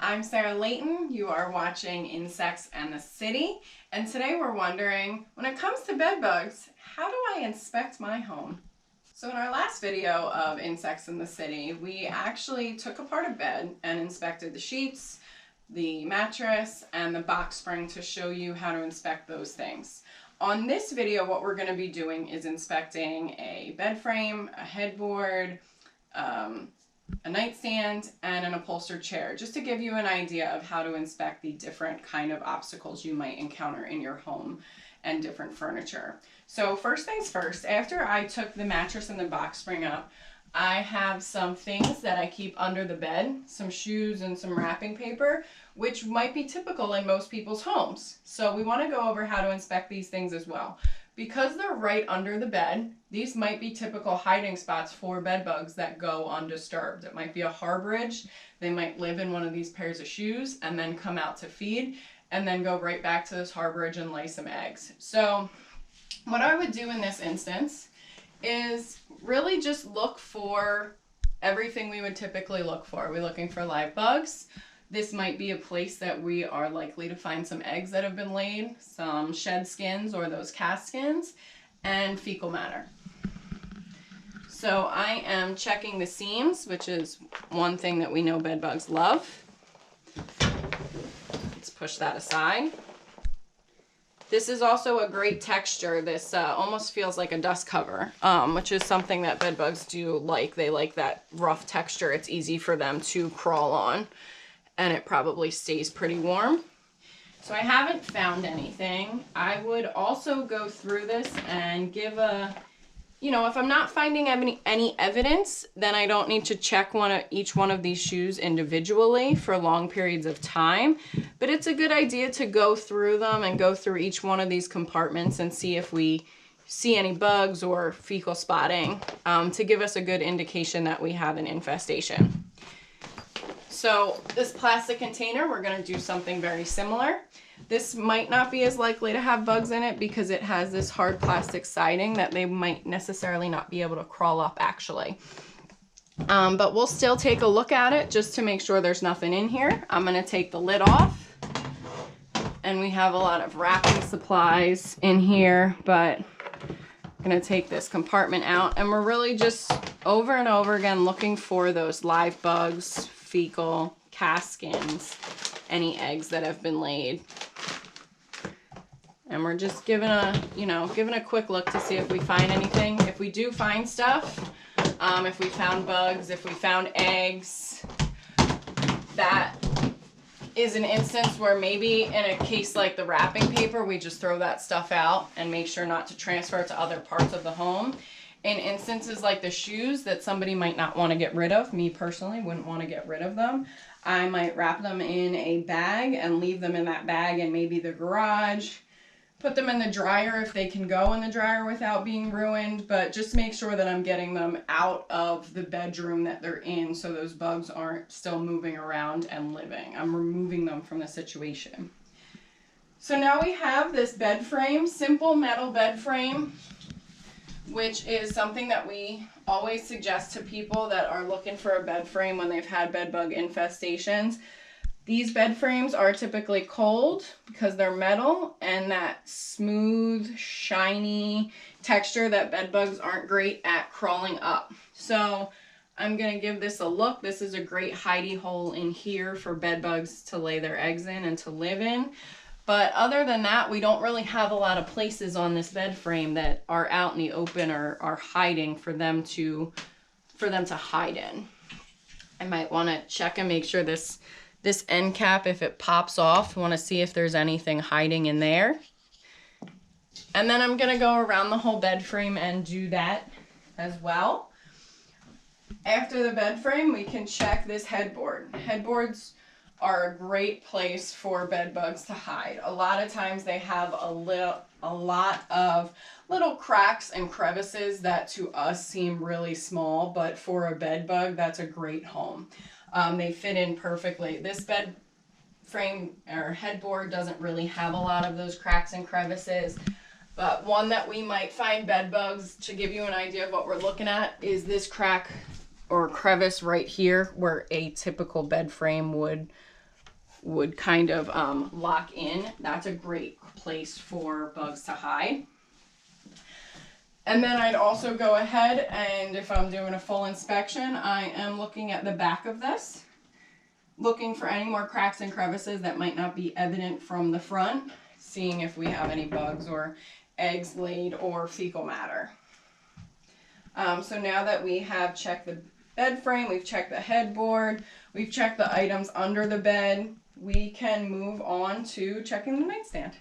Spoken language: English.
I'm Sarah Layton. You are watching Insects and the City, and today we're wondering, when it comes to bed bugs, how do I inspect my home? So in our last video of Insects in the City, we actually took apart a bed and inspected the sheets, the mattress, and the box spring to show you how to inspect those things. On this video, what we're going to be doing is inspecting a bed frame, a headboard, a nightstand, and an upholstered chair, just to give you an idea of how to inspect the different kind of obstacles you might encounter in your home and different furniture. So first things first, after I took the mattress and the box spring up, I have some things that I keep under the bed, some shoes and some wrapping paper, which might be typical in most people's homes. So we want to go over how to inspect these things as well. Because they're right under the bed, these might be typical hiding spots for bed bugs that go undisturbed. It might be a harborage. They might live in one of these pairs of shoes and then come out to feed and then go right back to this harborage and lay some eggs. So what I would do in this instance is really just look for everything we would typically look for. Are we looking for live bugs? This might be a place that we are likely to find some eggs that have been laid, some shed skins or those cast skins, and fecal matter. So I am checking the seams, which is one thing that we know bed bugs love. Let's push that aside. This is also a great texture. This almost feels like a dust cover, which is something that bed bugs do like. They like that rough texture. It's easy for them to crawl on, and it probably stays pretty warm. So I haven't found anything. I would also go through this and give a, if I'm not finding any evidence, then I don't need to check each one of these shoes individually for long periods of time. But it's a good idea to go through them and go through each one of these compartments and see if we see any bugs or fecal spotting to give us a good indication that we have an infestation. So this plastic container, we're going to do something very similar. This might not be as likely to have bugs in it because it has this hard plastic siding that they might necessarily not be able to crawl up actually. But we'll still take a look at it just to make sure there's nothing in here. I'm going to take the lid off. And we have a lot of wrapping supplies in here, but I'm going to take this compartment out. And we're really just over and over again looking for those live bugs, fecal, cast skins, any eggs that have been laid. And we're just giving a quick look to see if we find anything. If we do find stuff, if we found bugs, if we found eggs, that is an instance where maybe in a case like the wrapping paper, we just throw that stuff out and make sure not to transfer it to other parts of the home. In instances like the shoes that somebody might not want to get rid of, me personally wouldn't want to get rid of them, I might wrap them in a bag and leave them in that bag in maybe the garage. Put them in the dryer if they can go in the dryer without being ruined, but just make sure that I'm getting them out of the bedroom that they're in so those bugs aren't still moving around and living. I'm removing them from the situation. So now we have this bed frame, simple metal bed frame, which is something that we always suggest to people that are looking for a bed frame when they've had bed bug infestations. These bed frames are typically cold because they're metal, and that smooth, shiny texture that bed bugs aren't great at crawling up. So I'm going to give this a look. This is a great hidey hole in here for bed bugs to lay their eggs in and to live in. But other than that, we don't really have a lot of places on this bed frame that are out in the open or are hiding for them to hide in. I might want to check and make sure this end cap, if it pops off, I want to see if there's anything hiding in there. And then I'm going to go around the whole bed frame and do that as well. After the bed frame, we can check this headboard. Headboards are a great place for bed bugs to hide. A lot of times they have a lot of little cracks and crevices that to us seem really small, but for a bed bug, that's a great home. They fit in perfectly. This bed frame or headboard doesn't really have a lot of those cracks and crevices, but one that we might find bed bugs, to give you an idea of what we're looking at, is this crack or crevice right here where a typical bed frame would would kind of lock in. That's a great place for bugs to hide. And then I'd also go ahead and if I'm doing a full inspection, I am looking at the back of this, looking for any more cracks and crevices that might not be evident from the front, seeing if we have any bugs or eggs laid or fecal matter. So now that we have checked the bed frame, we've checked the headboard, we've checked the items under the bed, we can move on to checking the nightstand.